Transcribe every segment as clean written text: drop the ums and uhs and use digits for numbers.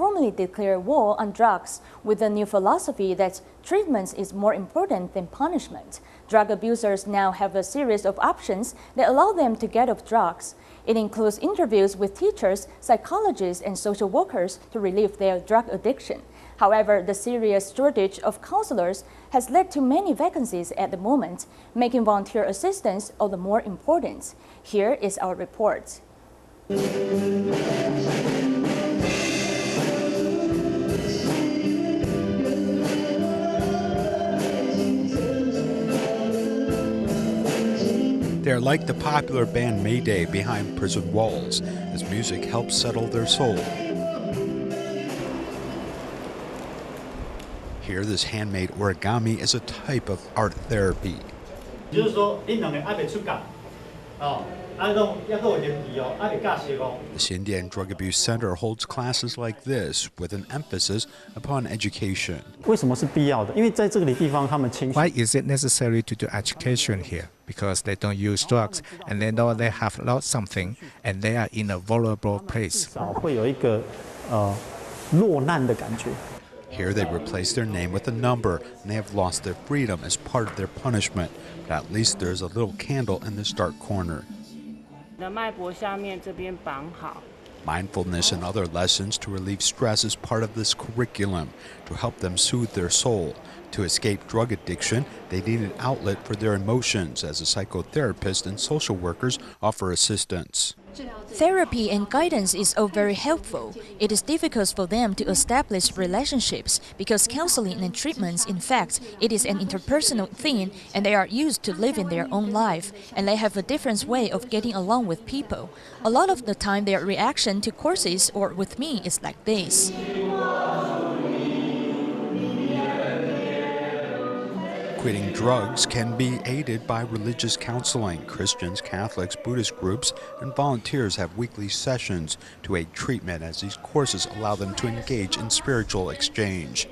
formally declare war on drugs with the new philosophy that treatment is more important than punishment. Drug abusers now have a series of options that allow them to get off drugs. It includes interviews with teachers, psychologists, and social workers to relieve their drug addiction. However, the serious shortage of counselors has led to many vacancies at the moment, making volunteer assistance all the more important. Here is our report. They're like the popular band Mayday behind prison walls, as music helps settle their soul. Here, this handmade origami is a type of art therapy. The Xindian Drug Abuse Center holds classes like this with an emphasis upon education. Why is it necessary to do education here? Because they don't use drugs and they know they have lost something and they are in a vulnerable place. Here they replace their name with a number, and they have lost their freedom as part of their punishment. But at least there's a little candle in this dark corner. Mindfulness and other lessons to relieve stress is part of this curriculum to help them soothe their soul. To escape drug addiction, they need an outlet for their emotions, as a psychotherapist and social workers offer assistance. Therapy and guidance is all very helpful. It is difficult for them to establish relationships because counseling and treatments, in fact, it is an interpersonal thing and they are used to living their own life and they have a different way of getting along with people. A lot of the time their reaction to courses or with me is like this. Quitting drugs can be aided by religious counseling. Christians, Catholics, Buddhist groups, and volunteers have weekly sessions to aid treatment, as these courses allow them to engage in spiritual exchange.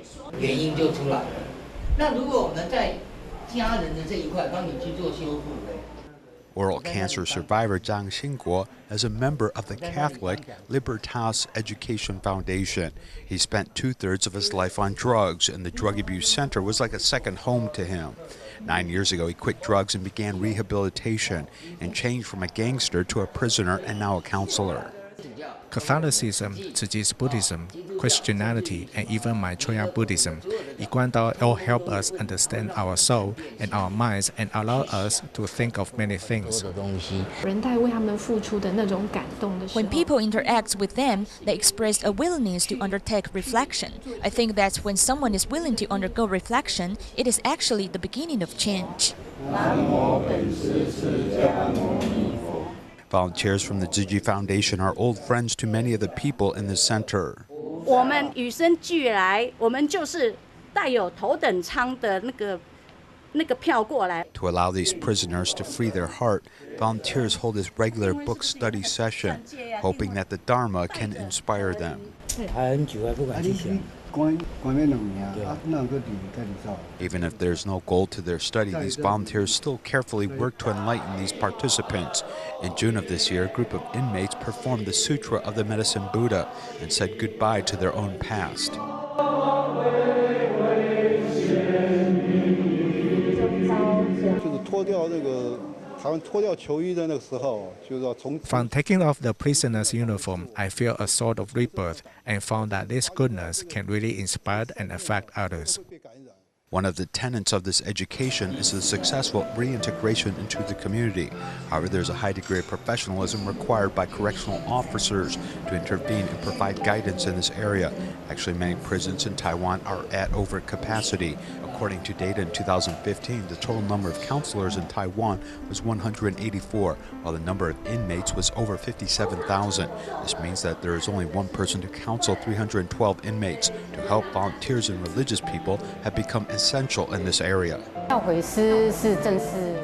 Oral cancer survivor Zhang Xingguo is a member of the Catholic Libertas Education Foundation. He spent 2/3 of his life on drugs, and the Drug Abuse Center was like a second home to him. 9 years ago, he quit drugs and began rehabilitation and changed from a gangster to a prisoner and now a counselor. Catholicism, Tzu Buddhism, Christianity, and even my Choya Buddhism, Iguandao all help us understand our soul and our minds and allow us to think of many things. When people interact with them, they express a willingness to undertake reflection. I think that when someone is willing to undergo reflection, it is actually the beginning of change. Volunteers from the Ziji Foundation are old friends to many of the people in the center. To allow these prisoners to free their heart, volunteers hold this regular book study session, hoping that the Dharma can inspire them. Even if there's no goal to their study, these volunteers still carefully work to enlighten these participants. In June of this year, a group of inmates performed the Sutra of the Medicine Buddha and said goodbye to their own past. From taking off the prisoner's uniform, I feel a sort of rebirth and found that this goodness can really inspire and affect others. One of the tenets of this education is the successful reintegration into the community. However, there's a high degree of professionalism required by correctional officers to intervene and provide guidance in this area. Actually, many prisons in Taiwan are at overcapacity. According to data in 2015, the total number of counselors in Taiwan was 184, while the number of inmates was over 57,000. This means that there is only one person to counsel 312 inmates. To help, volunteers and religious people have become essential in this area.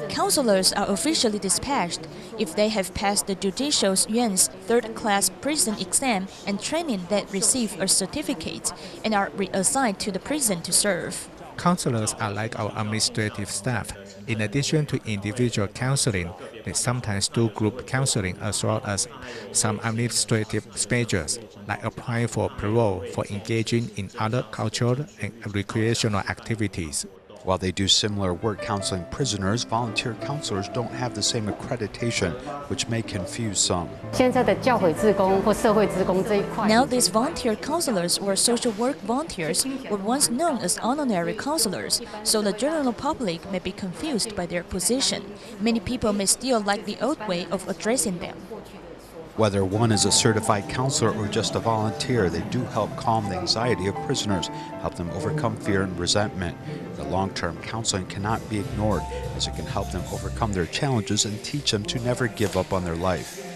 Counselors are officially dispatched if they have passed the Judicial Yuan's third-class prison exam and training that receive a certificate and are reassigned to the prison to serve. Counselors are like our administrative staff. In addition to individual counseling, they sometimes do group counseling as well as some administrative measures, like applying for parole for engaging in other cultural and recreational activities. While they do similar work counseling prisoners, volunteer counselors don't have the same accreditation, which may confuse some. Now these volunteer counselors or social work volunteers were once known as honorary counselors, so the general public may be confused by their position. Many people may still like the old way of addressing them. Whether one is a certified counselor or just a volunteer, they do help calm the anxiety of prisoners, help them overcome fear and resentment. The long-term counseling cannot be ignored, as it can help them overcome their challenges and teach them to never give up on their life.